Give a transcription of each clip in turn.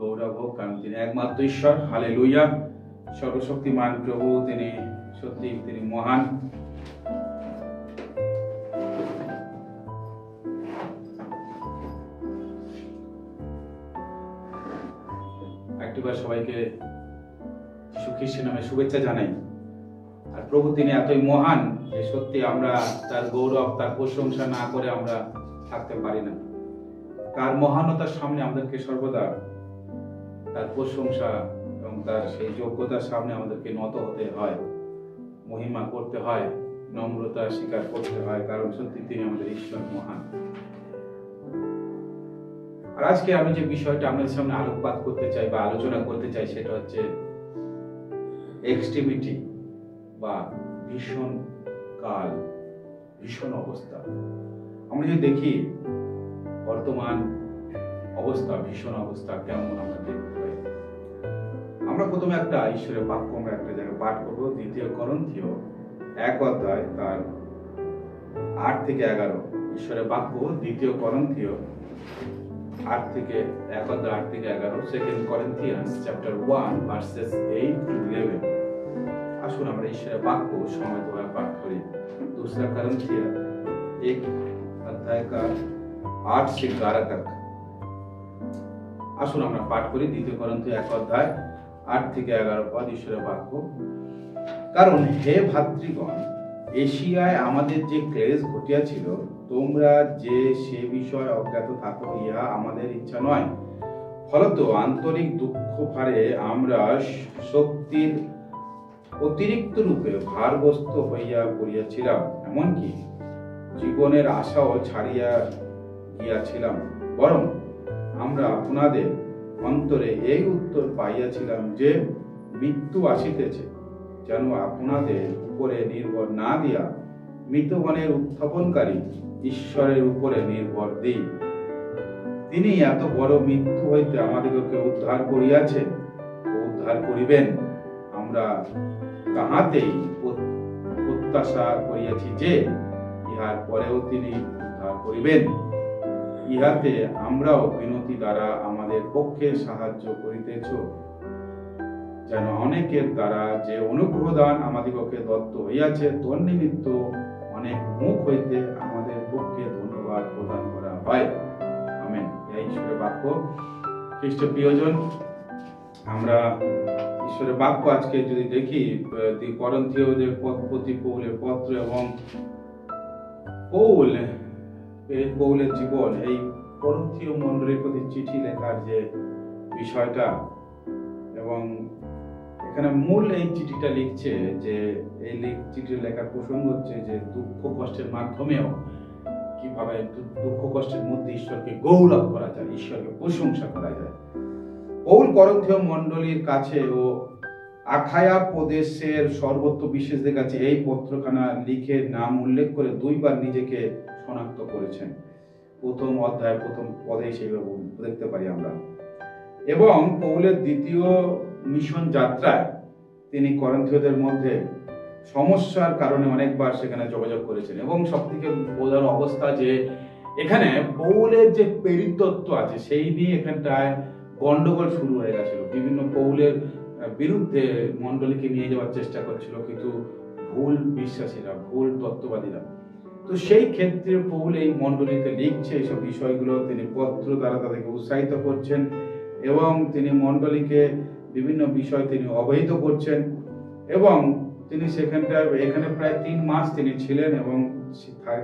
গৌরব হোক, কারণ তিনি একমাত্র ঈশ্বর। হালেলুয়া। সর্বশক্তিমান প্রভু, তিনি সত্যি তিনি মহান। একটিবার সবাইকে যীশু খ্রিস্টের নামে শুভেচ্ছা জানাই। আর প্রভু তিনি এতই মহান যে সত্যি আমরা তার গৌরব, তার প্রশংসা না করে আমরা থাকতে পারি না। তার মহানতার সামনে আমাদেরকে সর্বদা তার প্রশংসা এবং তার সেই যোগ্যতার সামনে আমাদেরকে নত হতে হয়, মহিমা করতে হয়, নম্রতা স্বীকার করতে হয়, কারণ সত্যি তিনি আমাদের ঈশ্বর মহান। আর আজকে আমি যে বিষয়টা আপনাদের সামনে আলোকপাত করতে চাই বা আলোচনা করতে চাই সেটা হচ্ছে এক্সট্রিমিটি বা ভীষণ কাল, ভীষণ অবস্থা। আমরা যদি দেখি বর্তমান অবস্থা, ভীষণ অবস্থা কেমন আমরা দেখতে পাই। আমরা প্রথমে একটা ঈশ্বরের বাক্য আমরা একটা জায়গায় পাঠ করবো, 2 করন্থীয় 1 অধ্যায় তার 8 থেকে 11। ঈশ্বরের বাক্য 2 করন্থীয় 8 থেকে 1 অধ্যায় 8 থেকে 11, 2 Corinthians chapter 1 verses 8 to 11। আসুন আমরা ঈশ্বরের বাক্য সমবেতভাবে পাঠ করি। 2 Corinthians 1 अध्याय का 8 से 11 तक। আসুন আমরা পাঠ করি 2 করন্থীয় 1 অধ্যায় 8 থেকে 11 পদ ঈশ্বরের বাক্য। কারণ হে ভাতৃগণ, এশিয়ায় আমাদের যে ক্লেশ ঘটিয়াছিল, তোমরা যে সে বিষয় অজ্ঞাত থাকো, ইহা আমাদের ইচ্ছা নয়। ফলত আন্তরিক দুঃখ ভারে আমরা শক্তির অতিরিক্ত রূপে ভারগ্রস্ত হইয়া পড়িয়াছিলাম, এমনকি জীবনের আশাও ছাড়িয়া গিয়াছিলাম। বরং আমরা আপনাদের অন্তরে এই উত্তর পাইয়াছিলাম যে মৃত্যু আসিতেছে, যেন আপনাদের উপরে নির্ভর না দিয়া মৃতগণের উত্থাপনকারী ঈশ্বরের উপরে নির্ভর দিই। তিনি এত বড় মৃত্যু হইতে আমাদিগকে উদ্ধার করিয়াছেন ও উদ্ধার করিবেন। আমরা তাহাতেই প্রত্যাশা করিয়াছি যে ইহার পরেও তিনি উদ্ধার করিবেন। ইহাতে আমরাও বিনতি দ্বারা আমাদের পক্ষে সাহায্য করিতেছ, যেন অনেকের দ্বারা যে অনুগ্রহ দান আমাদিগকে দত্ত হইয়াছে, তন্নিমিত্ত অনেক মুখ হইতে আমাদের পক্ষে ধন্যবাদ প্রদান করা হয়। আমেন। এই ঈশ্বরের বাক্য। খ্রিস্ট প্রিয়জন, আমরা ঈশ্বরের বাক্য আজকে যদি দেখি, করন্থীয়দের প্রতি পৌলের পত্র এবং পৌলের জীবন, এই করন্থীয় মণ্ডলীর প্রতি চিঠি লেখার যে বিষয়টা, এবং এখানে মূল এই চিঠিটা লিখছে যে এই চিঠি লেখার প্রসঙ্গ হচ্ছে যে দুঃখ কষ্টের মাধ্যমেও কিভাবে দুঃখ কষ্টের মধ্যে ঈশ্বরকে গৌরব করা যায়, ঈশ্বরকে প্রশংসা করা যায়। পৌল করন্থীয় মণ্ডলীর কাছে ও আখায়া প্রদেশের সর্বত্র বিশেষদের কাছে এই পত্রখানা লিখে নাম উল্লেখ করে 2 বার নিজেকে শনাক্ত করেছেন। 1 অধ্যায় 1 পদে সেইভাবে দেখতে পারি আমরা। এবং পৌলের 2য় মিশন যাত্রায় তিনি করন্থীয়দের মধ্যে সমস্যার কারণে অনেকবার সেখানে যোগাযোগ করেছেন। এবং সবথেকে বোঝার অবস্থা যে এখানে পৌলের যে প্রেরিতত্ব আছে সেই নিয়ে এখানটায় গন্ডগোল শুরু হয়ে গেছিল। বিভিন্ন পৌলের বিরুদ্ধে মণ্ডলীকে নিয়ে যাওয়ার চেষ্টা করছিল কিছু ভুল বিশ্বাসীরা, ভুল তত্ত্ববাদীরা। তো সেই ক্ষেত্রে পৌল এই মণ্ডলীতে লিখছে এইসব বিষয়গুলো, তিনি পত্র দ্বারা তাদেরকে উৎসাহিত করছেন এবং তিনি মণ্ডলীকে বিভিন্ন বিষয় তিনি অবহিত করছেন। এবং তিনি এখানে প্রায় 3 মাস তিনি ছিলেন এবং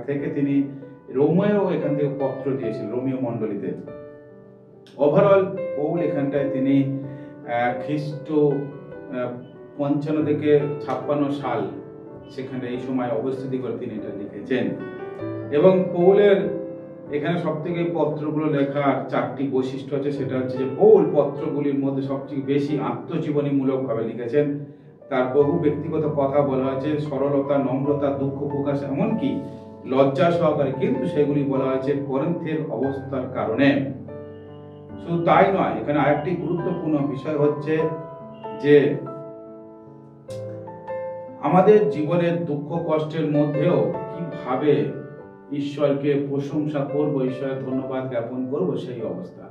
থেকে তিনি রোমেও এখান থেকে পত্র দিয়েছিলেন, রোমীয় মণ্ডলীতে। ওভারঅল পৌল এখানটায় তিনি খ্রিস্ট 55 থেকে 56 সাল সেখানে এই সময় অবস্থিতি করে তিনি এটা লিখেছেন। এবং পৌলের এখানে সব থেকে পত্রগুলো লেখার 4টি বৈশিষ্ট্য আছে। সেটা হচ্ছে যে পৌল পত্রগুলির মধ্যে সবচেয়ে বেশি আত্মজীবনীমূলক ভাবে লিখেছেন। তার বহু ব্যক্তিগত কথা বলা হয়েছে, সরলতা, নম্রতা, দুঃখ প্রকাশ, এমনকি লজ্জা সহকারে, কিন্তু সেগুলি বলা হয়েছে করন্থের অবস্থার কারণে। শুধু তাই নয়, এখানে আরেকটি গুরুত্বপূর্ণ বিষয় হচ্ছে যে আমাদের জীবনের দুঃখ কষ্টের মধ্যেও কিভাবে ঈশ্বরকে প্রশংসা করব, ঈশ্বরের ধন্যবাদ জ্ঞাপন করব সেই অবস্থা।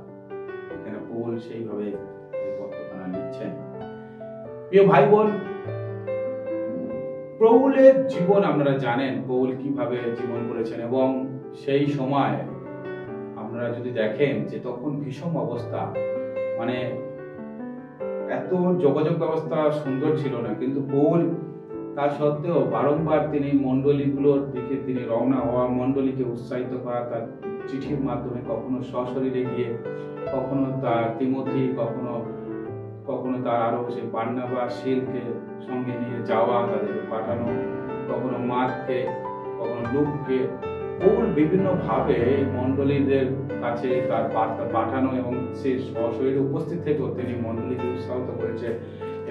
এখানে পৌল সেইভাবে এই পত্রখানা লিখছেন। প্রিয় ভাই বোন, পৌলের জীবন আপনারা জানেন, পৌল কিভাবে জীবন করেছেন, এবং সেই সময় আপনারা যদি দেখেন যে তখন ভীষণ অবস্থা, মানে এত যোগাযোগ ব্যবস্থা সুন্দর ছিল না, কিন্তু পৌল তা সত্ত্বেও বারংবার তিনি মণ্ডলীগুলোর দিকে তিনি রওনা হওয়া, মণ্ডলীকে উৎসাহিত করা, তার চিঠির মাধ্যমে কখনো সশরীরে গিয়ে, কখনো তার তিমোথি, কখনো তার আরো সেই বার্নাবাস শিলকে সঙ্গে নিয়ে যাওয়া, তাদেরকে পাঠানো, কখনো মার্ককে, কখনো লুককে, পৌল বিভিন্ন ভাবে মণ্ডলীদের কাছে তার বার্তা পাঠানো এবং সে সশরীরে উপস্থিত থেকেও তিনি মণ্ডলীকে উৎসাহিত করেছে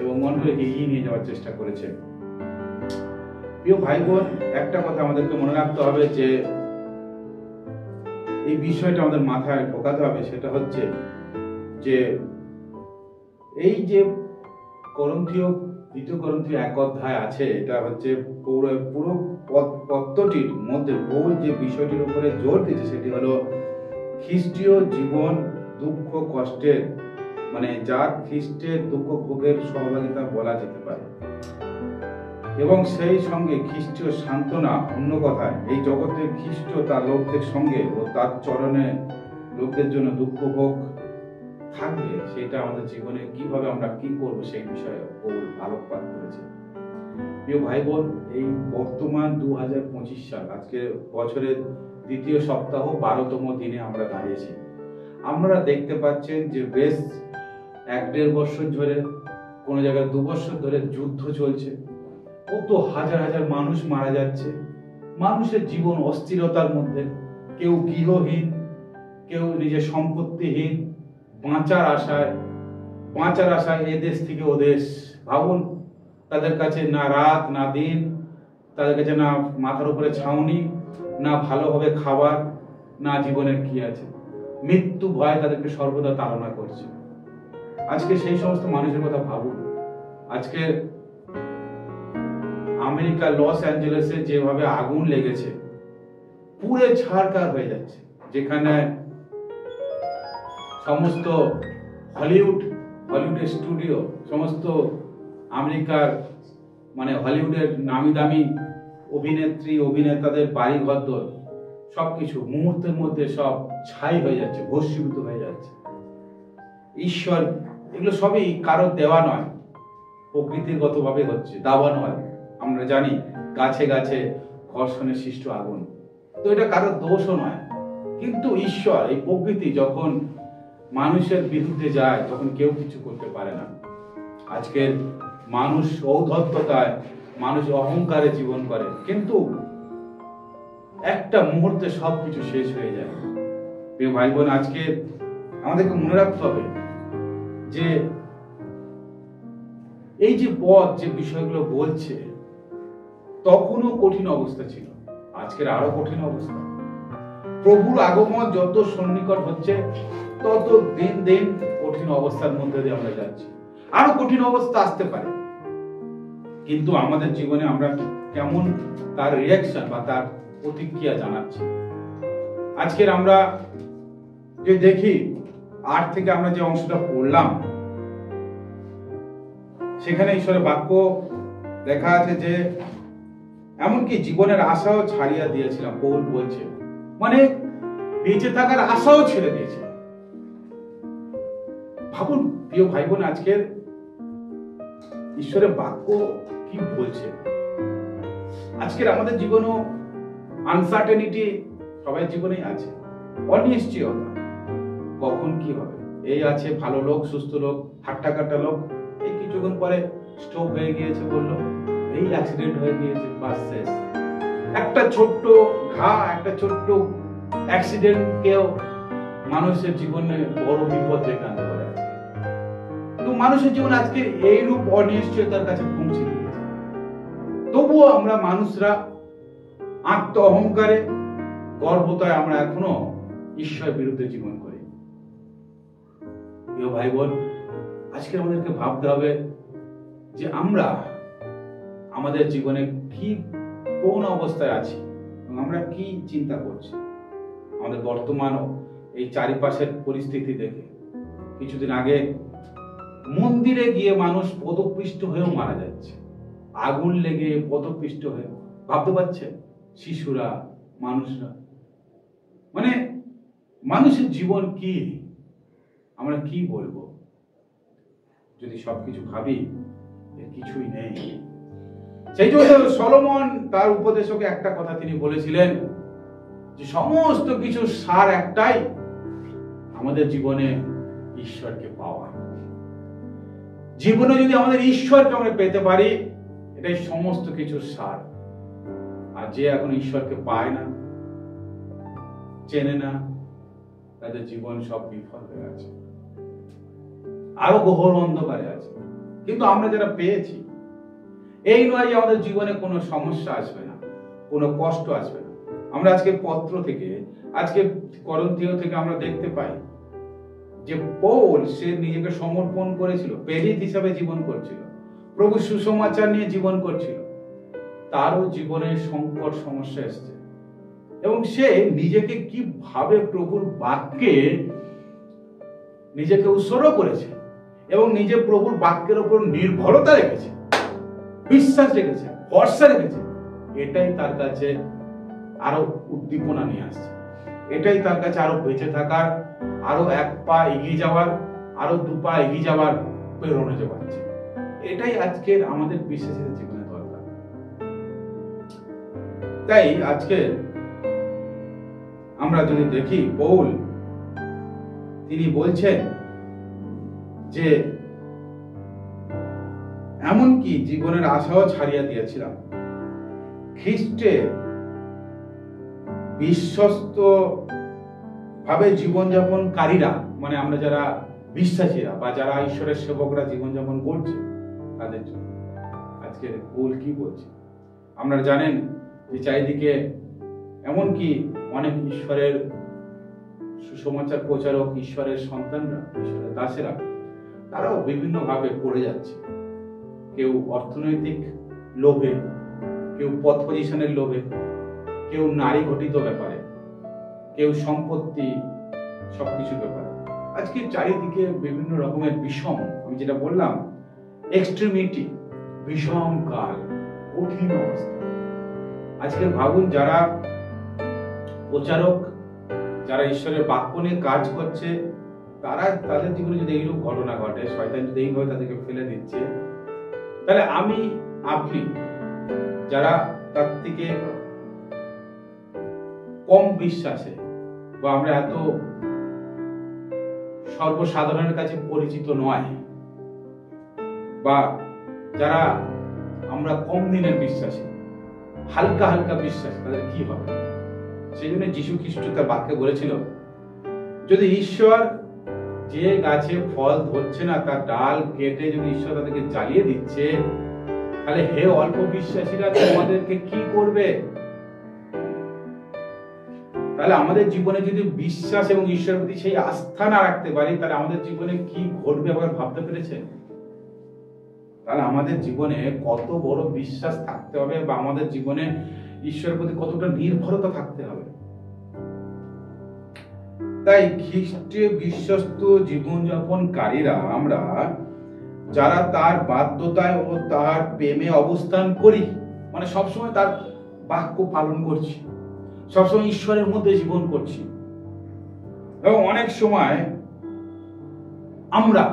এবং মণ্ডলীকে এগিয়ে নিয়ে যাওয়ার চেষ্টা করেছে। প্রিয় ভাই বোন, একটা কথা আমাদেরকে মনে রাখতে হবে যে এই বিষয়টা আমাদের মাথায় ঢোকাতে হবে, সেটা হচ্ছে যে এই যে দ্বিতীয় করন্থীয় 1 অধ্যায় আছে, এটা হচ্ছে পুরো পত্রটির মধ্যে পৌল যে বিষয়টির উপরে জোর দিয়েছে সেটি হলো খ্রিস্টীয় জীবন দুঃখ কষ্টের, মানে যার খ্রিস্টের দুঃখ ভোগের সহভাগিতা বলা যেতে পারে, এবং সেই সঙ্গে খ্রিস্টীয় সান্ত্বনা। অন্য কথায় এই জগতের খ্রিস্ট তার লোকদের সঙ্গে ও তার চরণে লোকদের জন্য দুঃখ ভোগ থাকবে, সেটা আমাদের জীবনে কিভাবে আমরা কি করব সেই বিষয়ে পৌল আলোকপাত করেছে। প্রিয় ভাই বোন, এই বর্তমান 2025 সাল, আজকে বছরের দ্বিতীয় সপ্তাহ 12তম দিনে আমরা দাঁড়িয়েছি। আমরা দেখতে পাচ্ছেন যে বেশ 1-1.5 বছর ধরে, কোন জায়গায় 2 বছর ধরে যুদ্ধ চলছে, কত হাজার হাজার মানুষ মারা যাচ্ছে, মানুষের জীবন অস্থিরতার মধ্যে, কেউ গৃহহীন, কেউ নিজের সম্পত্তিহীন, বাঁচার আশায় এ দেশ থেকে ও দেশ। ভাবুন, তাদের কাছে না রাত না দিন, তাদের কাছে না মাথার উপরে ছাউনি, না ভালোভাবে খাবার, না জীবনের কি আছে, মৃত্যু ভয় তাদেরকে সর্বদা তাড়না করছে। আজকে সেই সমস্ত মানুষের কথা ভাবুন। আজকে আমেরিকা লস অ্যাঞ্জেলেসে যেভাবে আগুন লেগেছে, পুড়ে ছারখার হয়ে যাচ্ছে, যেখানে সমস্ত হলিউডের স্টুডিও, সমস্ত আমেরিকার মানে হলিউডের নামি দামি অভিনেত্রী অভিনেতাদের বাড়ি ঘরদোর সবকিছু মুহূর্তের মধ্যে সব ছাই হয়ে যাচ্ছে, ভস্মীভূত হয়ে যাচ্ছে। ঈশ্বর, এগুলো সবই কারোর দেওয়া নয়, প্রকৃতিগতভাবে হচ্ছে, দাওয়া নয়। আমরা জানি গাছে গাছে ঘর্ষণে সৃষ্ট আগুন, তো এটা কারোর দোষও নয়। কিন্তু ঈশ্বর, এই প্রকৃতি যখন মানুষের বিরুদ্ধে যায় তখন কেউ কিছু করতে পারে না। আজকের মানুষ ঔদ্ধত্যতায়, মানুষ অহংকারে জীবন করে, কিন্তু একটা মুহূর্তে সবকিছু শেষ হয়ে যায়। প্রিয় ভাই বোন, আজকে আমাদেরকে মনে রাখতে হবে যে এই যে পথ, যে বিষয়গুলো বলছে, তখনও কঠিন অবস্থা ছিল, আজকের আরো কঠিন অবস্থা। প্রভুর আগমন যত সন্নিকট হচ্ছে, তত দিন দিন কঠিন অবস্থার মধ্যে দিয়ে আমরা যাচ্ছি। আরো কঠিন অবস্থা আসতে পারে, কিন্তু আমাদের জীবনে আমরা কেমন তার রিয়াকশন বা তার প্রতিক্রিয়া জানাচ্ছি। আজকের আমরা যে দেখি 8 থেকে আমরা যে অংশটা পড়লাম, সেখানে ঈশ্বরের বাক্য লেখা আছে যে এমনকি জীবনের আশাও ছাড়িয়া দিয়েছিলাম। পৌল বলছে, মানে বেঁচে থাকার আশাও ছেড়ে দিয়েছিলাম। ভাবুন প্রিয় ভাই বোন, আজকের ঈশ্বরের বাক্য কি বলছে। আজকের আমাদের জীবনেও আনসার্টেনিটি সবাই জীবনেই আছে, অনিশ্চয়তা, কখন কি হবে। এই আছে ভালো লোক, সুস্থ লোক, হাট্টা কাটা লোক, এই কিছুক্ষণ পরে স্ট্রোক হয়ে গিয়েছে, বললো এই অ্যাক্সিডেন্ট হয়ে গিয়েছে, বাস শেষ। একটা ছোট্ট ঘা, একটা ছোট্ট অ্যাক্সিডেন্ট কেও মানুষের জীবনে বড় বিপদ ডেকে আনতে পারে। তো মানুষের জীবন আজকে এইরূপ অনিশ্চয়তার কাছে পৌঁছে গিয়েছে। তবুও আমরা মানুষরা আত্ম অহংকারে, গর্বতায় আমরা এখনো ঈশ্বরের বিরুদ্ধে জীবন করি। প্রিয় ভাই বোন, আজকে আমাদেরকে ভাবতে হবে যে আমরা আমাদের জীবনে কি, কোন অবস্থায় আছি এবং আমরা কি চিন্তা করছি। আমাদের বর্তমান এই চারিপাশের পরিস্থিতি দেখে কিছুদিন আগে মন্দিরে গিয়ে মানুষ পদপিষ্ট হয়েও মারা যাচ্ছে, আগুন লেগে পদপিষ্ট হয়ে। ভাবতে পারছে শিশুরা, মানুষরা, মানে মানুষের জীবন কি, আমরা কি বলবো যদি সবকিছু ভাবি, এর কিছুই নেই। সেই জন্য সলোমন তার উপদেশকে একটা কথা তিনি বলেছিলেন যে সমস্ত কিছু সার একটাই, আমাদের জীবনে ঈশ্বরকে পাওয়া। জীবনে যদি আমাদের ঈশ্বরকে আমরা পেতে পারি, এটাই সমস্ত কিছুর সার। আর যে এখন ঈশ্বরকে পায় না, চেনে না, তাদের জীবন সব বিফল হয়ে আছে, আরো ঘোর অন্ধকারে আছে। কিন্তু আমরা যারা পেয়েছি, এই নয় যে আমাদের জীবনে কোনো সমস্যা আসবে না, কোনো কষ্ট আসবে না। আমরা আজকে পত্র থেকে, আজকে করন্থীয় থেকে আমরা দেখতে পাই যে পৌল সে নিজেকে সমর্পণ করেছিল, প্রেরিত হিসাবে জীবন করছিল, প্রভু সুসমাচার নিয়ে জীবন করছিল। তারও জীবনে সংকট সমস্যা এসছে এবং সে নিজেকে কিভাবে প্রভুর বাক্যে নিজেকে উৎসর্গ করেছে এবং নিজে প্রভুর বাক্যের উপর নির্ভরতা রেখেছে, বিশ্বাস রেখেছে, ভরসা রেখেছে। এটাই তার কাছে আরো উদ্দীপনা নিয়ে আসছে, এটাই তার কাছে আরো বেঁচে থাকার, আরো এক পা এগিয়ে যাওয়ার, আরো দু পা এগিয়ে যাওয়ার প্রেরণা যোগাচ্ছে। এটাই আজকের আমাদের বিশ্বাসের জীবনে দরকার। তাই আজকে আমরা যদি দেখি, পৌল তিনি বলছেন যে এমনকি জীবনের আশাও ছাড়িয়া দিয়েছিলাম, খ্রিস্টে বিশ্বস্ত ভাবে জীবনযাপনকারীরা, মানে আমরা যারা বিশ্বাসীরা বা যারা ঈশ্বরের সেবকরা জীবনযাপন করছে, তাদের জন্য আজকে পৌল কি বলছে। আপনারা জানেন যে চারিদিকে এমনকি অনেক ঈশ্বরের সুসমাচার প্রচারক, ঈশ্বরের সন্তানরা, ঈশ্বরের দাসেরা, তারাও বিভিন্ন ভাবে পড়ে যাচ্ছে। কেউ অর্থনৈতিক লোভে, কেউ পদ পজিশনের লোভে, কেউ নারী ঘটিত ব্যাপারে, কেউ সম্পত্তি, সবকিছু ব্যাপারে। আজকে চারিদিকে বিভিন্ন রকমের বিষম, আমি যেটা বললাম এক্সট্রিমিটি, বিষম কাল, কঠিন অবস্থা। আজকে ভাবুন যারা প্রচারক, যারা ঈশ্বরের বাক্য নিয়ে কাজ করছে, তাদের জীবনে যদি এইরূপ ঘটনা ঘটে, শয়তান যদি এইভাবে তাদেরকে ফেলে দিচ্ছে, তাহলে আমি, আপনি যারা তার থেকে কম বিশ্বাসে বা আমরা এত সর্বসাধারণের কাছে পরিচিত নয়, বা যারা আমরা কম দিনের বিশ্বাসী, হালকা হালকা বিশ্বাস, তাদের কি হবে? সেই জন্য যীশু খ্রিস্ট তার বাক্যে বলেছিল, যদি ঈশ্বর যে গাছে ফল ধরছে না তার ডাল কেটে যদি ঈশ্বর তাদেরকে জ্বালিয়ে দিচ্ছে, তাহলে হে অল্প বিশ্বাসীরা তোমাদেরকে কি করবে? তাহলে আমাদের জীবনে যদি বিশ্বাস এবং ঈশ্বরের প্রতি সেই আস্থা না রাখতে পারি, তাহলে আমাদের জীবনে কি ঘটবে আবার ভাবতে পেরেছেন? তাহলে আমাদের জীবনে কত বড় বিশ্বাস থাকতে হবে বা আমাদের জীবনে ঈশ্বরের প্রতি কতটা নির্ভরতা থাকতে হবে। তাই খ্রিস্টে বিশ্বস্ত জীবনযাপনকারীরা আমরা, যারা তার বাধ্যতায় ও তার প্রেমে অবস্থান করি, মানে সবসময় তার বাক্য পালন করছি, সবসময় ঈশ্বরের মধ্যে জীবন করছি, এবং অনেক সময় আমরা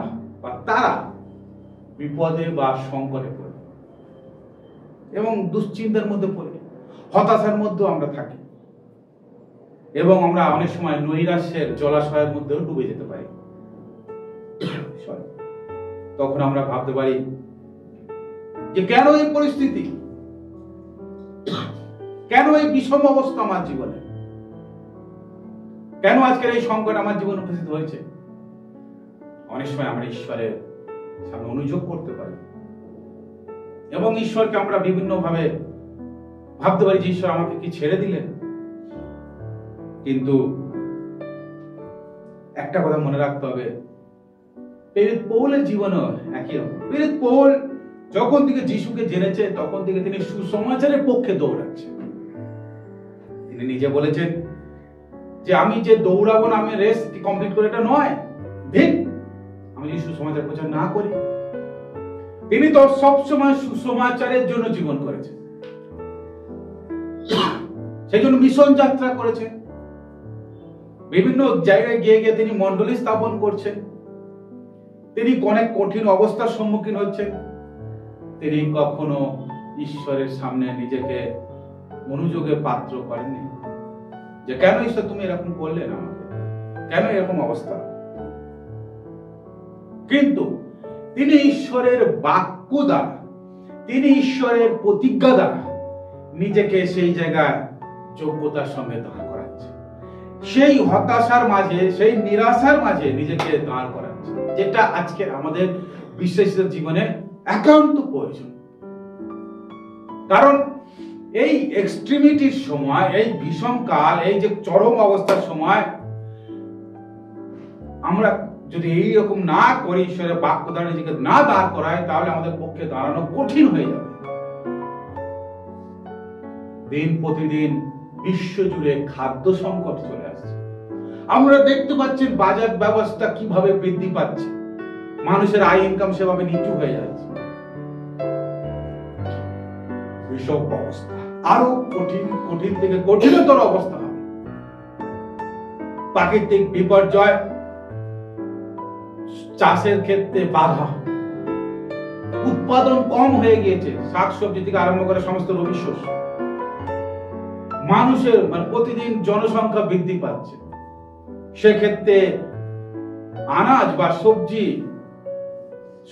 বা তারা বিপদে বা সংকটে পড়ি এবং দুশ্চিন্তার মধ্যে পড়ি, হতাশার মধ্যেও আমরা থাকি, এবং আমরা অনেক সময় নৈরাশ্যের জলাশয়ের মধ্যেও ডুবে যেতে পারি। তখন আমরা ভাবতে পারি যে কেন এই পরিস্থিতি, কেন এই বিষম অবস্থা আমার জীবনে, কেন আজকের এই সংকট আমার জীবনে উপস্থিত হয়েছে। অনেক সময় আমরা ঈশ্বরের সামনে অনুযোগ করতে পারি এবং ঈশ্বরকে আমরা বিভিন্ন ভাবে ভাবতে পারি যে ঈশ্বর আমাকে কি ছেড়ে দিলেন। কিন্তু একটা কথা মনে রাখতে হবে, প্রেরিত পৌলের জীবনও একই রকম। প্রেরিত পৌল যখন থেকে যিশুকে জেনেছে, তখন থেকে তিনি সুসমাচারের পক্ষে দৌড়াচ্ছে। তিনি নিজে বলেছেন যে আমি যে দৌড়াবো না, আমি রেস কমপ্লিট করে, এটা নয়, ঠিক আমি যদি সুসমাচার প্রচার না করি? তিনি তো সবসময় সুসমাচারের জন্য জীবন করেছেন, সেই জন্য মিশন যাত্রা করেছেন, বিভিন্ন জায়গায় গিয়ে গিয়ে তিনি মণ্ডলী স্থাপন করছেন, তিনি অনেক কঠিন অবস্থার সম্মুখীন হচ্ছেন। তিনি কখনো ঈশ্বরের সামনে নিজেকে মনোযোগের পাত্র করেননি যে কেন ঈশ্বর তুমি এরকম করলে না, আমাকে কেন এরকম অবস্থা। কিন্তু তিনি ঈশ্বরের বাক্য দ্বারা, তিনি ঈশ্বরের প্রতিজ্ঞা দ্বারা নিজেকে সেই জায়গায় যোগ্যতার সঙ্গে দাঁড় করাচ্ছে, সেই হতাশার মাঝে, সেই নিরাশার মাঝে নিজেকে দাঁড় করাচ্ছে, যেটা আজকে আমাদের বিশ্বাসীদের জীবনে একান্ত প্রয়োজন। কারণ এই এক্সট্রিমিটির সময়, এই ভীষণ কাল, এই যে চরম অবস্থার সময় আমরা যদি এইরকম না করি, ঈশ্বরের বাক্য দ্বারা নিজেকে না দাঁড় করাই, তাহলে আমাদের পক্ষে দাঁড়ানো কঠিন হয়ে যাবে। দিন প্রতিদিন বিশ্বজুড়ে খাদ্য সংকট চলে আসছে। আমরা দেখতে পাচ্ছি বাজার ব্যবস্থা কিভাবে বৃদ্ধি পাচ্ছে, মানুষের আয় ইনকাম সেভাবে নিচু হয়ে যাচ্ছে। বিষম অবস্থা, আরো কঠিন থেকে কঠিনতর অবস্থা হবে। প্রাকৃতিক বিপর্যয়, চাষের ক্ষেত্রে বাধা, উৎপাদন কম হয়ে গিয়েছে, শাকসবজি থেকে আরম্ভ করে সমস্ত রবি শস্য। মানুষের প্রতিদিন জনসংখ্যা বৃদ্ধি পাচ্ছে, সেক্ষেত্রে আনাজ বা সবজি,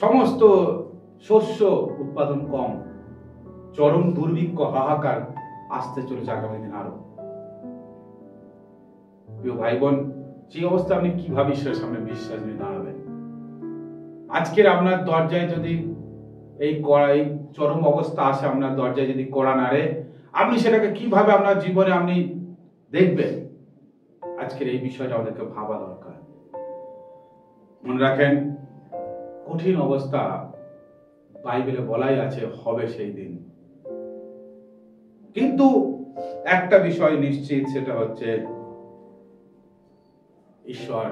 সমস্ত শস্য উৎপাদন কম, চরম দুর্ভিক্ষ, হাহাকার আসতে চলেছে আগামী দিন আরো। প্রিয় ভাই বোন, সেই অবস্থা আপনি কিভাবে ঈশ্বরের সামনে বিশ্বাস নিয়ে দাঁড়াবেন? আজকের আপনার দরজায় যদি এই চরম অবস্থা আসে, আপনার দরজায় যদি কড়া নাড়ে, আপনি সেটাকে কিভাবে আপনার জীবনে আপনি দেখবেন? আজকের এই বিষয়টা আমাদেরকে ভাবা দরকার। মনে রাখেন, কঠিন অবস্থা বাইবেলে বলাই আছে হবে সেই দিন। কিন্তু একটা বিষয় নিশ্চিত, সেটা হচ্ছে ঈশ্বর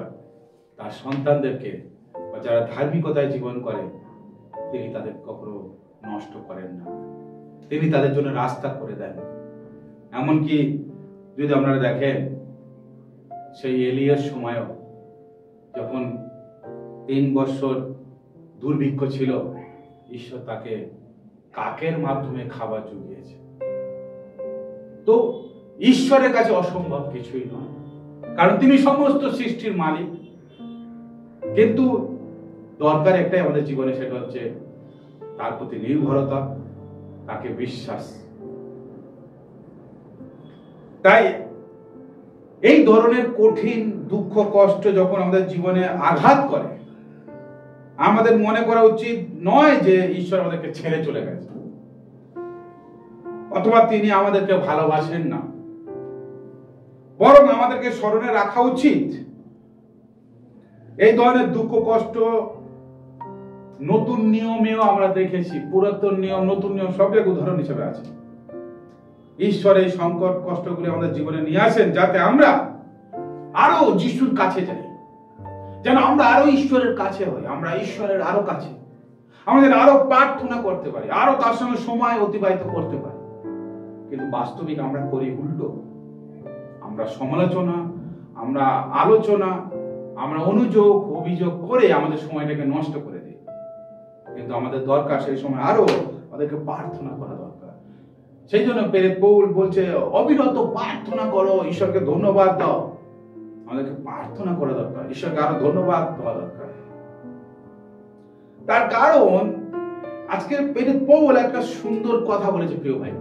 তার সন্তানদেরকে বা যারা ধার্মিকতায় জীবন করে, তিনি তাদের কখনো নষ্ট করেন না, তিনি তাদের জন্য রাস্তা করে দেন। এমনকি যদি আপনারা দেখেন, সেই এলিয়ার সময়ও যখন 3 বছর দুর্ভিক্ষ ছিল, ঈশ্বর তাকে কাকের মাধ্যমে খাবার জুগিয়েছে। তো ঈশ্বরের কাছে অসম্ভব কিছুই নয়, কারণ তিনি সমস্ত সৃষ্টির মালিক। কিন্তু দরকার একটাই আমাদের জীবনে, সেটা হচ্ছে তার প্রতি নির্ভরতা, তাকে বিশ্বাস। তাই এই ধরনের কঠিন দুঃখ কষ্ট যখন আমাদের জীবনে আঘাত করে, আমাদের মনে করা উচিত নয় যে ঈশ্বর আমাদেরকে ছেড়ে চলে গেছে, অথবা তিনি আমাদেরকে ভালোবাসেন না। বরং আমাদেরকে স্মরণে রাখা উচিত, এই ধরনের দুঃখ কষ্ট নতুন নিয়মেও আমরা দেখেছি, পুরাতন নিয়ম নতুন নিয়ম সব এক উদাহরণ হিসেবে আছে। ঈশ্বর এই সংকট কষ্টগুলি আমাদের জীবনে নিয়ে আসেন, যাতে আমরা আরো যিশুর কাছে যাই, যেন আমরা আরো ঈশ্বরের কাছে হই, আমরা ঈশ্বরের আরো কাছে, আমাদের আরো প্রার্থনা করতে পারি, আরো তার সঙ্গে সময় অতিবাহিত করতে পারি। কিন্তু বাস্তবিক আমরা করি উল্টো। আমরা সমালোচনা, আমরা আলোচনা, আমরা অনুযোগ অভিযোগ করে আমাদের সময়টাকে নষ্ট করে দিই। কিন্তু আমাদের দরকার সেই সময় আরো আমাদেরকে প্রার্থনা করা দরকার। সেই জন্য পৌল বলছে, অবিরত প্রার্থনা করো, ঈশ্বরকে ধন্যবাদ দাও। আমাদেরকে প্রার্থনা করা দরকার, ঈশ্বরকে আরো ধন্যবাদ দেওয়া দরকার। তার কারণ আজকে পৌল একটা সুন্দর কথা বলেছে প্রিয় ভাই।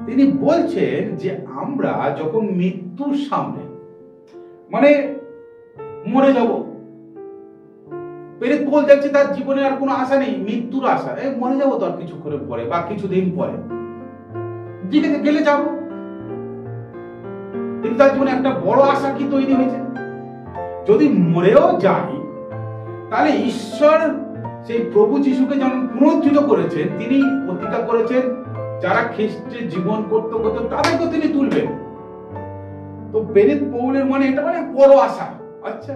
তিনি বলছেন যে আমরা যখন মৃত্যুর সামনে, মানে মরে যাব, পৌল দেখছে তার জীবনে আর কোনো আশা নেই, মৃত্যুর আশা, মরে যাবো তো আর কিছুক্ষণের পরে বা কিছুদিন পরে, দিকে গেলে যাব। কিন্তু তার জীবনে একটা বড় আশা কি তৈরি হয়েছে, যদি মরেও যাই, তাহলে ঈশ্বর সেই প্রভু যিশুকে যেমন পুনরুত্থিত করেছেন, তিনি প্রতিজ্ঞা করেছেন যারা খ্রিস্টের জীবন করতে করতে তাদেরকে তিনি তুলবেন। তো পৌলের মনে এটা মানে বড় আশা। আচ্ছা,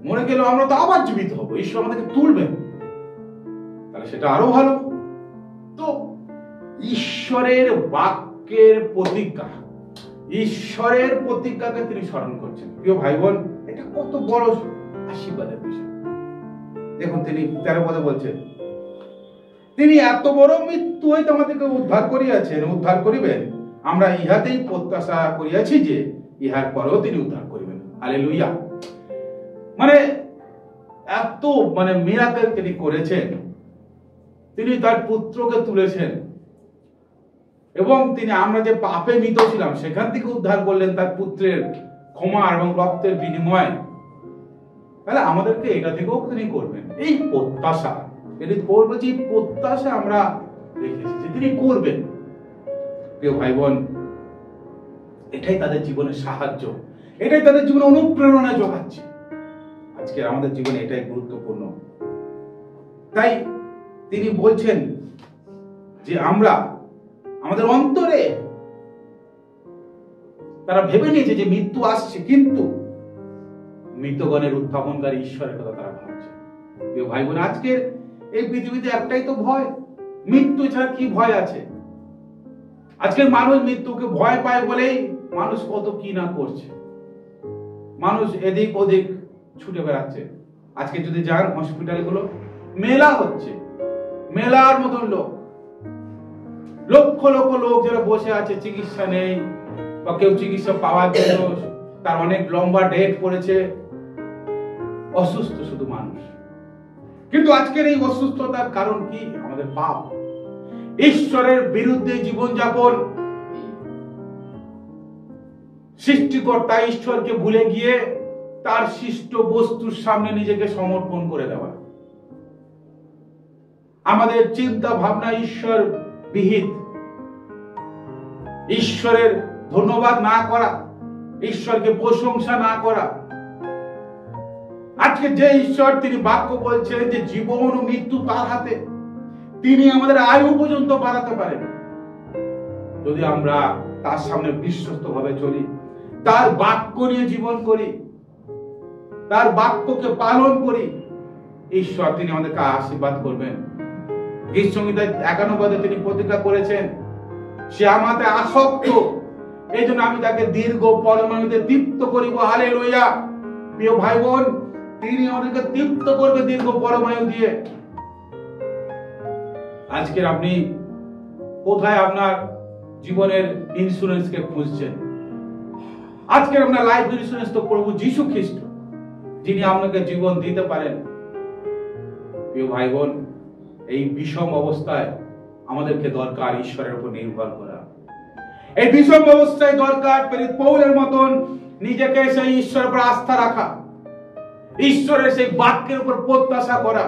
মরে গেলেও আমরা তো আবার জীবিত হবো, ঈশ্বর আমাদেরকে তুলবেন, তাহলে সেটা আরো ভালো। তো ঈশ্বরের বাক্যের প্রতিজ্ঞা, ঈশ্বরের প্রতিজ্ঞাকে তিনি স্মরণ করছেন। প্রিয় ভাই বোন, এটা কত বড় আশীর্বাদের বিষয়। দেখুন তিনি 13 পদে বলছেন, তিনি এত বড় মৃত্যু হইতে আমাদেরকে উদ্ধার করিয়াছেন, উদ্ধার করিবেন, আমরা ইহাতেই প্রত্যাশা করিয়াছি যে ইহার পরেও তিনি উদ্ধার করিবেন। হালেলুয়া। মানে এত মিরাকেল তিনি করেছেন, তিনি তার পুত্রকে তুলেছেন এবং তিনি আমরা যে পাপে মৃত ছিলাম সেখান থেকে উদ্ধার করলেন তার পুত্রের ক্ষমা এবং রক্তের বিনিময়ে। তাহলে আমাদেরকে এটা থেকেও তিনি করবেন। এই প্রত্যাশা, তিনি করবে যে প্রত্যাশা আমরা রেখেছি যে তিনি করবেন। প্রিয় ভাই বোন, এটাই তাদের জীবনের সাহায্য, এটাই তাদের জীবনে অনুপ্রেরণা যোগাচ্ছে। আজকে আমাদের জীবনে এটাই গুরুত্বপূর্ণ। তাই তিনি বলছেন যে আমরা আমাদের অন্তরে, তারা ভেবে নিয়েছে যে মৃত্যু আসছে, কিন্তু মৃতগণের উত্থাপনকারী ঈশ্বরের কথা তারা ভাবছে। প্রিয় ভাই বোন, আজকের এই পৃথিবীতে একটাই তো ভয়, মৃত্যু ছাড়া কি ভয় আছে? আজকের মানুষ মৃত্যুকে ভয় পায় বলেই মানুষ কত কি না করছে, মানুষ এদিক ওদিক ছুটে বেড়াচ্ছে। আজকে যদি যান হসপিটালগুলো, মেলা হচ্ছে, মেলার মতন লোক, লক্ষ লক্ষ লোক যারা বসে আছে, চিকিৎসা নেই বা কেউ চিকিৎসা পাওয়ার জন্য তার অনেক লম্বা ডেট পড়েছে, অসুস্থ শুধু মানুষ। কিন্তু আজকের এই অসুস্থতার কারণ কি? আমাদের পাপ, ঈশ্বরের বিরুদ্ধে জীবনযাপন, সৃষ্টিকর্তা ঈশ্বরকে ভুলে গিয়ে তার সৃষ্ট বস্তুর সামনে নিজেকে সমর্পণ করে দেওয়া। আমাদের চিন্তা ভাবনা ঈশ্বর বিহিত, ঈশ্বরের ধন্যবাদ না করা, ঈশ্বরকে প্রশংসা না করা। আজকে যে ঈশ্বর, তিনি বাক্য বলছেন যে জীবন ও মৃত্যু তার হাতে, তিনি আমাদের আয়ু পর্যন্ত বাড়াতে পারেন যদি আমরা তার সামনে বিশ্বস্ত ভাবে চলি, তার বাক্য নিয়ে জীবন করি, তার বাক্যকে পালন করি। ঈশ্বর তিনি আমাদেরকে আশীর্বাদ করবেন। গীত সংহিতায় 51 পদে তিনি প্রতিজ্ঞা করেছেন, সে আমাতে আসক্ত, এই জন্য আমি তাকে দীর্ঘ পরমায়ুতে তৃপ্ত করিব। হালেলুয়া। প্রিয় ভাই বোন, তিনি আমাদেরকে তৃপ্ত করবে দীর্ঘ পরমায়ু দিয়ে। আজকের আপনি কোথায় আপনার জীবনের ইন্স্যুরেন্সকে খুঁজছেন? আজকের আপনার লাইফ ইন্স্যুরেন্স তো প্রভু যীশু খ্রিস্ট, যিনি আপনাকে জীবন দিতে পারেন। প্রিয় ভাই বোন, এই বিষম অবস্থায় আমাদেরকে দরকার ঈশ্বরের উপর নির্ভর করা। এই বিষম অবস্থায় দরকার প্রেরিত পৌলের মতন নিজেকে সেই ঈশ্বরের উপর আস্থা রাখা, ঈশ্বরের সেই বাক্যের উপর প্রত্যাশা করা,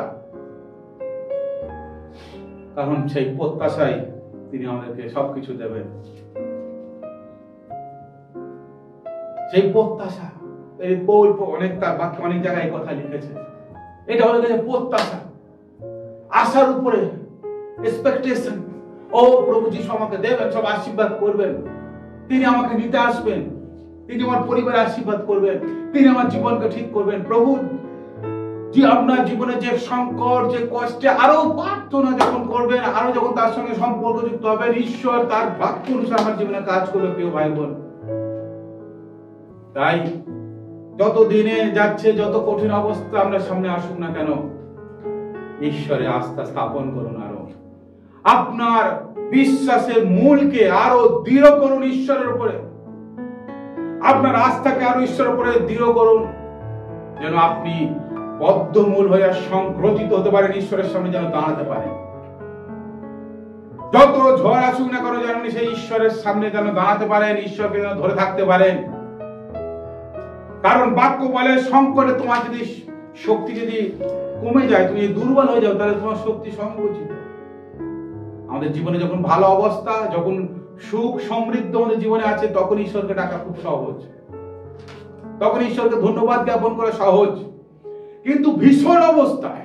কারণ সেই প্রত্যাশাই তিনি আমাদেরকে সবকিছু দেবেন। সেই প্রত্যাশা, প্রেরিত পৌল অনেক তার বাক্যে অনেক জায়গায় কথা লিখেছে। এটা আমাদের কাছে প্রত্যাশা, আশার উপরে এক্সপেকটেশন। ও প্রভু যিশু আমাকে দেবেন, সব আশীর্বাদ করবেন, তিনি আমাকে নিতে আসবেন, তিনি আমার পরিবারে আশীর্বাদ করবেন, তিনি আমার জীবনকে ঠিক করবেন। প্রভু যে আপনার জীবনে যে সংকট, যে কষ্টে আরো প্রার্থনা যখন করবেন, আরো যখন তার সঙ্গে সম্পর্ক যুক্ত হবেন, ঈশ্বর তার বাক্য অনুসারে আমার জীবনে কাজ করবে। প্রিয় ভাই বোন, তাই যত দিনে যাচ্ছে, যত কঠিন অবস্থা আমরা সামনে আসুক না কেন, ঈশ্বরে আস্থা স্থাপন করুন। আরো আপনার বিশ্বাসের মূলকে আরো দৃঢ় করুন ঈশ্বরের উপরে, আপনার আস্থাকে আরো ঈশ্বরের উপরে দৃঢ় করুন, যেন আপনি বদ্ধমূল হয়ে সংগ্রথিত হতে পারেন, ঈশ্বরের সামনে যেন দাঁড়াতে পারেন। যত ঝড় আসুক না কেন, যেন সেই ঈশ্বরের সামনে যেন দাঁড়াতে পারেন, ঈশ্বরকে যেন ধরে থাকতে পারেন। কারণ বাক্য বলে, সংকটে তোমার যদি শক্তি যদি কমে যায়, তুমি দুর্বল হয়ে যাও, তাহলে তোমার শক্তি সংকুচিত। আমাদের জীবনে যখন ভালো অবস্থা, যখন সুখ সমৃদ্ধ আমাদের জীবনে আছে, তখন ঈশ্বরকে ডাকা খুব সহজ, তখন ঈশ্বরকে ধন্যবাদ জ্ঞাপন করা সহজ। কিন্তু ভীষণ অবস্থায়,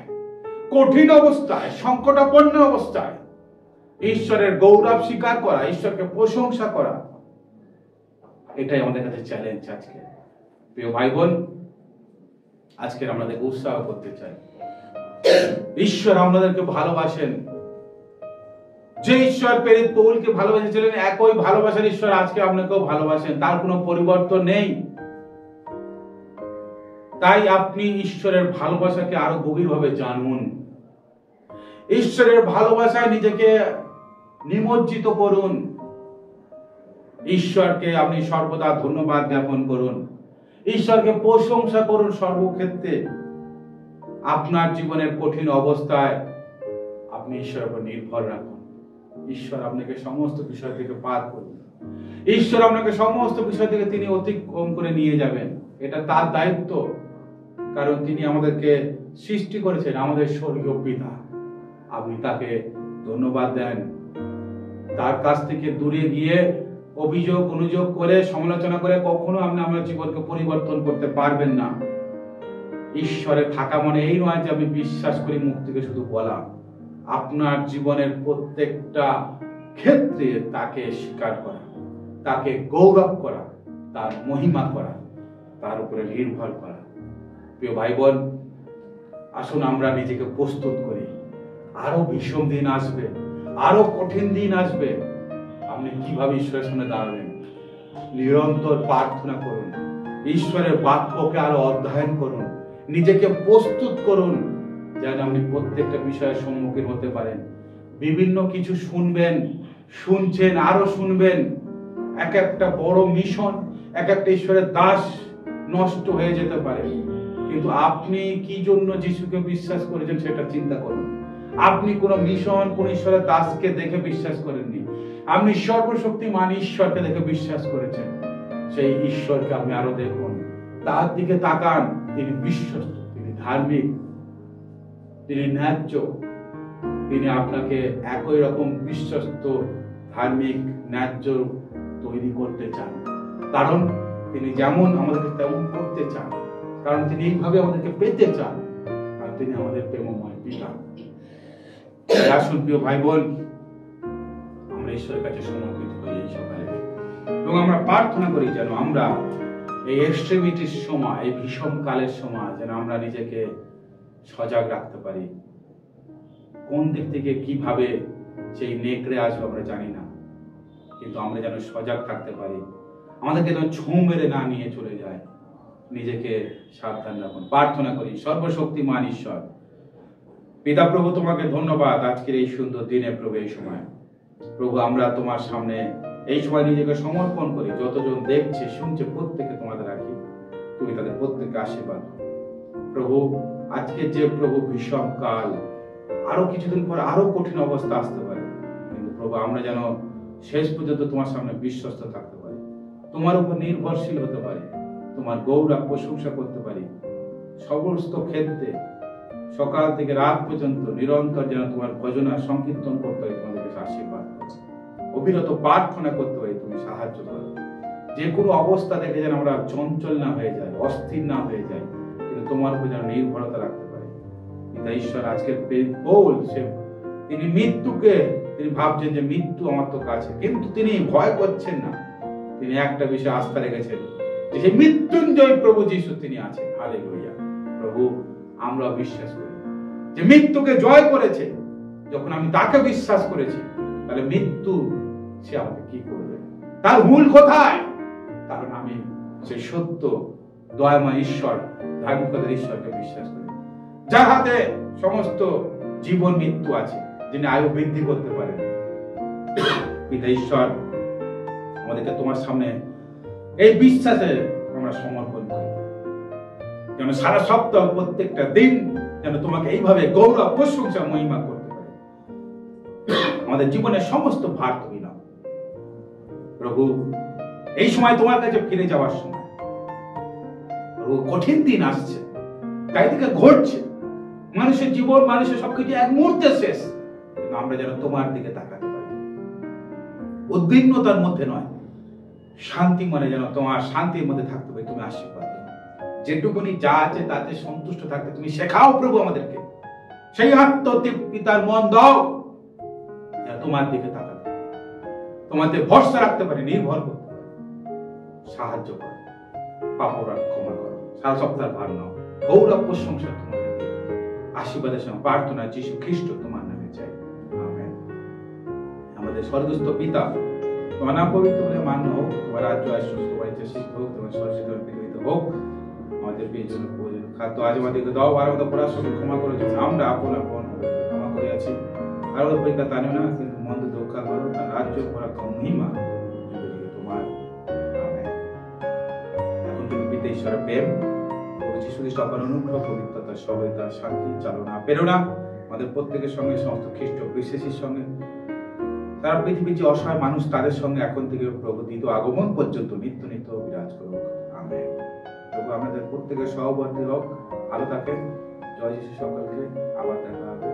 কঠিন অবস্থায়, সংকটাপন্ন অবস্থায় ঈশ্বরের গৌরব স্বীকার করা, ঈশ্বরকে প্রশংসা করা, এটাই আমাদের কাছে চ্যালেঞ্জ আজকে। প্রিয় ভাই বোন, আজকে আমাদেরকে উৎসাহ করতে চাই। ঈশ্বর আমাদেরকে ভালোবাসেন। যে ঈশ্বর প্রেরিত পৌলকে ভালোবেসেছিলেন, একই ভালোবাসার ঈশ্বর আজকে আপনাকেও ভালোবাসেন। তার কোনো পরিবর্তন নেই। তাই আপনি ঈশ্বরের ভালোবাসাকে আরো গভীরভাবে জানুন। ঈশ্বরের ভালোবাসায় নিজেকে নিমজ্জিত করুন। ঈশ্বরকে আপনি সর্বদা ধন্যবাদ জ্ঞাপন করুন। ঈশ্বরকে প্রশংসা করুন সর্বক্ষেত্রে। আপনার জীবনের কঠিন অবস্থায় আপনি ঈশ্বরের উপর নির্ভর রাখুন। ঈশ্বর আপনাকে সমস্ত বিষয় থেকে পার করুন। ঈশ্বর আপনাকে সমস্ত বিষয় থেকে তিনি অতিক্রম করে নিয়ে যাবেন। এটা তার দায়িত্ব, কারণ তিনি আমাদেরকে সৃষ্টি করেছেন, আমাদের স্বর্গীয় পিতা। আপনি তাকে ধন্যবাদ দেন। তার কাছ থেকে দূরে গিয়ে অভিযোগ অনুযোগ করে সমালোচনা করে কখনো আপনি আপনার জীবনকে পরিবর্তন করতে পারবেন না। ঈশ্বরে থাকা মানে এই নয় যে আমি বিশ্বাস করি মুখ থেকে শুধু বলা। আপনার জীবনের প্রত্যেকটা ক্ষেত্রে তাকে স্বীকার করা, তাকে গৌরব করা, তার মহিমা করা, তার উপরে নির্ভর করা। প্রিয় ভাই বোন, আসুন আমরা নিজেকে প্রস্তুত করি। আরো ভীষণ দিন আসবে, আরো কঠিন দিন আসবে। আপনি কিভাবে ঈশ্বরের সামনে দাঁড়াবেন? নিরন্তর প্রার্থনা করুন, ঈশ্বরের বাক্যকে আরো অধ্যয়ন করুন, নিজেকে প্রস্তুত করুন যেন আপনি প্রত্যেকটা বিষয়ের সম্মুখীন হতে পারেন। বিভিন্ন কিছু শুনবেন, শুনছেন, আরো শুনবেন। এক একটা বড় মিশন, এক একটা ঈশ্বরের দাস নষ্ট হয়ে যেতে পারে, কিন্তু আপনি কি জন্য যিশুকে বিশ্বাস করেছেন সেটা চিন্তা করুন। আপনি কোন মিশন, কোন ঈশ্বরের দাসকে দেখে বিশ্বাস করেননি। আপনি সর্বশক্তিমান ঈশ্বরকে দেখে বিশ্বাস করেছেন। সেই ঈশ্বরকে আপনি আরো দেখুন, তার দিকে তাকান। তিনি বিশ্বস্ত, তিনি ধার্মিক, তিনি ন্যায্য। তিনি আপনাকে একই রকম বিশ্বস্ত, ধার্মিক, ন্যায্য তৈরি করতে চান। কারণ তিনি যেমন আমাদেরকে তেমন করতে চান, কারণ তিনি এইভাবে আমাদেরকে পেতে চান, আর তিনি আমাদের প্রেমময় পিতা। আসুন প্রিয় ভাই বোন, আমরা ঈশ্বরের কাছে সমর্পিত হই এই সকালে, এবং আমরা প্রার্থনা করি যেন আমরা এই এক্সট্রিমিটির সময়, এই ভীষণ কালের সময় যেন আমরা নিজেকে সজাগ রাখতে পারি। কোন দিক থেকে কিভাবে সেই নেকড়ে আসবে আমরা জানি না, কিন্তু আমরা যেন সজাগ থাকতে পারি। আমাদেরকে যেন ছোঁ মেরে না নিয়ে চলে যায়। নিজেকে সাবধান রাখুন। প্রার্থনা করি। সর্বশক্তিমান ঈশ্বর পিতা প্রভু, তোমাকে ধন্যবাদ আজকের এই সুন্দর দিনে প্রভু। এই সময় প্রভু আমরা তোমার সামনে এই সময় নিজেকে সমর্পণ করি। যতজন দেখছে শুনছে প্রত্যেকে তোমাদের রাখি, তুমি তাদের প্রত্যেককে আশীর্বাদ প্রভু। আজকে যে প্রভু ভীষণ কাল, আরো কিছুদিন পর আরো কঠিন অবস্থা আসতে পারে, কিন্তু প্রভু আমরা যেন শেষ পর্যন্ত তোমার সামনে বিশ্বস্ত থাকতে পারি, তোমার উপর নির্ভরশীল হতে পারি, তোমার গৌরব প্রশংসা করতে পারি। সমস্ত ক্ষেত্রে সকাল থেকে রাত পর্যন্ত নিরন্তর যেন তোমার ভজনা সংকীর্তন করতে হয়, তোমাদেরকে আশীর্বাদ করো। অবিরত প্রার্থনা করতে হয়, তুমি সাহায্য করো। যে কোনো অবস্থা দেখে যেন আমরা চঞ্চল না হয়ে যাই, অস্থির না হয়ে যাই, কিন্তু তোমার উপর যেন নির্ভরতা রাখতে পারি। পিতা ঈশ্বর, আজকের পৌল তিনি মৃত্যুকে, তিনি ভাবছেন যে মৃত্যু আমার তো কাছে, কিন্তু তিনি ভয় করছেন না। তিনি একটা বিষয়ে আস্থা রেখেছেন যে সেই মৃত্যুঞ্জয় প্রভু যিশু তিনি আছেন। হালেলুয়া। প্রভু আমরা বিশ্বাস করি যে মৃত্যুকে জয় করেছে। যখন আমি তাকে বিশ্বাস করেছি, তাহলে মৃত্যু সে আমাকে কি করবে? তার ভুল কোথায়? কারণ আমি সেই সত্য দয়াময় ঈশ্বর, ধার্মিকতার ঈশ্বরকে বিশ্বাস করি, যার হাতে সমস্ত জীবন মৃত্যু আছে, যিনি আয়ু বৃদ্ধি করতে পারেন। পিতা ঈশ্বর, আমাদেরকে তোমার সামনে এই বিশ্বাসে আমরা সমর্পণ করি, যেন সারা সপ্তাহ প্রত্যেকটা দিন যেন তোমাকে এইভাবে গৌরব প্রশংসা মহিমা করতে পারে। আমাদের জীবনের সমস্ত ভার তুমি নাও প্রভু। এই সময় তোমার কাছে ফিরে যাওয়ার সময় প্রভু, কঠিন দিন আসছে, চারিদিকে ঘটছে, মানুষের জীবন, মানুষের সবকিছু এক মুহূর্তে শেষ, কিন্তু আমরা যেন তোমার দিকে তাকাতে পারি, উদ্বিগ্নতার মধ্যে নয়, শান্তি মনে যেন তোমার শান্তির মধ্যে থাকতে পারি। তুমি আশীর্বাদ দাও। যেটুকুনি যা আছে তাতে সন্তুষ্ট থাকতে তুমি শেখাও প্রভু আমাদেরকে। সেই আত্মতৃপ্তিতার মন দাও, তোমার দিকে তাকাতে, তোমাতে ভরসা রাখতে পারি, নির্ভর করতে পারি। সাহায্য করো, পাপ অপরাধ ক্ষমা করো, সারা সপ্তাহ ভার নাও। গৌরব প্রশংসা তোমাকে দিই। আশীর্বাদের সঙ্গে প্রার্থনা যীশু খ্রিস্ট তোমার নামে চাই, আমেন। আমাদের স্বর্গস্থ পিতা, তোমার নাম পবিত্র বলে মান্য হোক, তোমার রাজ্য আসুক, তোমার ইচ্ছা সিদ্ধ হোক, তোমার স্বর্গস্থ পৃথিবীতে হোক। আমাদের প্রয়োজন খাদ্য আজ আমাদেরকে দাও, আর আমাদের পরাশরকে ক্ষমা করে যেমন আমরা আপন আপন ক্ষমা করে আছি। আর ওদের পরীক্ষা টানিও না, কিন্তু মন্দ রক্ষা করো, তার রাজ্য পরাক্রম মহিমা তোমার, আমেন। এখন তুমি পিতা ঈশ্বরের প্রেম, যীশু খ্রিস্ট আপনার অনুগ্রহ, পবিত্রতা, সহায়তা, শান্তি, চালনা, প্রেরণা আমাদের প্রত্যেকের সঙ্গে, সমস্ত খ্রিস্ট বিশ্বাসীর সঙ্গে, তারা পৃথিবীর যে অসহায় মানুষ তাদের সঙ্গে এখন থেকে প্রভু দ্বিতীয় আগমন পর্যন্ত নিত্য নিত্য বিরাজ করুক, আমেন। প্রভু আমাদের প্রত্যেকের সহবর্তী হোক, ভালো থাকেন। জয় যীশু সকলকে, আবার দেখা হবে।